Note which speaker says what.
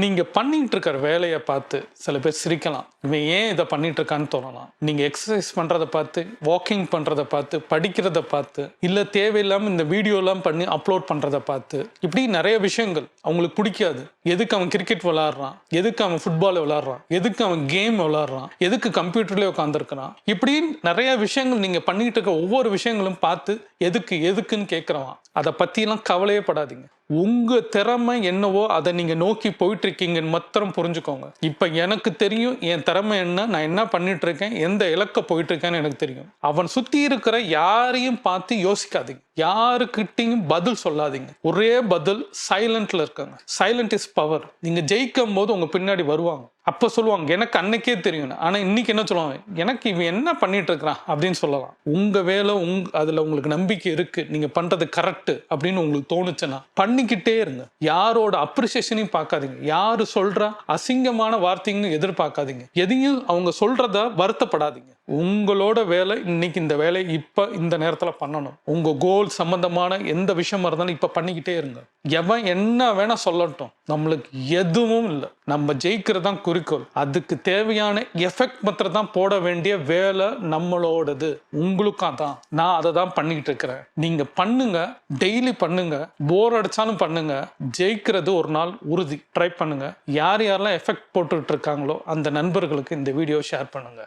Speaker 1: நீங்க பண்ணிட்டு இருக்கிற வேலையை பார்த்து சில பேர் சிரிக்கலாம். இவன் ஏன் இதை பண்ணிட்டு இருக்கான்னு தோணலாம். நீங்க எக்ஸசைஸ் பண்றதை பார்த்து, வாக்கிங் பண்றதை பார்த்து, படிக்கிறத பார்த்து, இல்ல தேவையில்லாம இந்த வீடியோ எல்லாம் பண்ணி அப்லோட் பண்றதை பார்த்து, இப்படி நிறைய விஷயங்கள் அவங்களுக்கு பிடிக்காது. எதுக்கு அவன் கிரிக்கெட் விளையாடுறான், எதுக்கு அவன் ஃபுட்பால் விளையாடுறான், எதுக்கு அவன் கேம் விளையாடுறான், எதுக்கு கம்ப்யூட்டர்லயே உட்காந்துருக்கிறான், இப்படி நிறைய விஷயங்கள் நீங்க பண்ணிட்டு இருக்க ஒவ்வொரு விஷயங்களும் பார்த்து எதுக்குன்னு கேட்கிறவன். அதை பத்தியெல்லாம் கவலையே படாதீங்க. உங்க திறமை என்னவோ அதை நீங்க நோக்கி போயிட்டு இருக்கீங்கன்னு மாத்திரம் புரிஞ்சுக்கோங்க. இப்ப எனக்கு தெரியும் என் திறமை என்ன, நான் என்ன பண்ணிட்டு இருக்கேன், எந்த இலக்க போயிட்டு இருக்கேன்னு எனக்கு தெரியும். அவன் சுத்தி இருக்கிற யாரையும் பார்த்து யோசிக்காதீங்க, யாருக்கிட்டையும் பதில் சொல்லாதீங்க. ஒரே பதில் சைலண்ட்ல இருக்காங்க. Silent is power. நீங்க ஜெயிக்கும் போது உங்க பின்னாடி வருவாங்க. அப்ப சொல்லுவாங்க எனக்கு அன்னைக்கே தெரியும். ஆனா இன்னைக்கு என்ன சொல்லுவாங்க, எனக்கு இவன் என்ன பண்ணிட்டு இருக்கிறான் அப்படின்னு சொல்லலாம். உங்க வேலை அதுல உங்களுக்கு நம்பிக்கை இருக்கு, நீங்க பண்றது கரெக்ட் அப்படின்னு உங்களுக்கு தோணுச்சுன்னா பண்ணிக்கிட்டே இருங்க. யாரோட அப்ரிசியேஷனையும் பார்க்காதீங்க. யாரு சொல்ற அசிங்கமான வார்த்தைன்னு எதிர்பார்க்காதீங்க. எதையும் அவங்க சொல்றத வருத்தப்படாதீங்க. உங்களோட வேலை இன்னைக்கு இந்த வேலை இப்ப இந்த நேரத்துல பண்ணணும். உங்க கோல் சம்பந்தமான எந்த விஷயமா இருந்தாலும் இப்ப பண்ணிக்கிட்டே இருங்க. எவன் என்ன வேணா சொல்லட்டும், நம்மளுக்கு எதுவும் இல்லை. நம்ம ஜெயிக்கிறதான் குறிக்கோள். அதுக்கு தேவையான எஃபெக்ட் மாத்திரம் தான் போட வேண்டிய வேலை நம்மளோடது. உங்களுக்கா தான். நான் அதை தான் பண்ணிக்கிட்டு இருக்கிறேன். நீங்க பண்ணுங்க, டெய்லி பண்ணுங்க, போர் அடிச்சாலும் பண்ணுங்க. ஜெயிக்கிறது ஒரு நாள் உறுதி. ட்ரை பண்ணுங்க. யார் யாரெல்லாம் எஃபெக்ட் போட்டுட்டு இருக்காங்களோ அந்த நண்பர்களுக்கு இந்த வீடியோ ஷேர் பண்ணுங்க.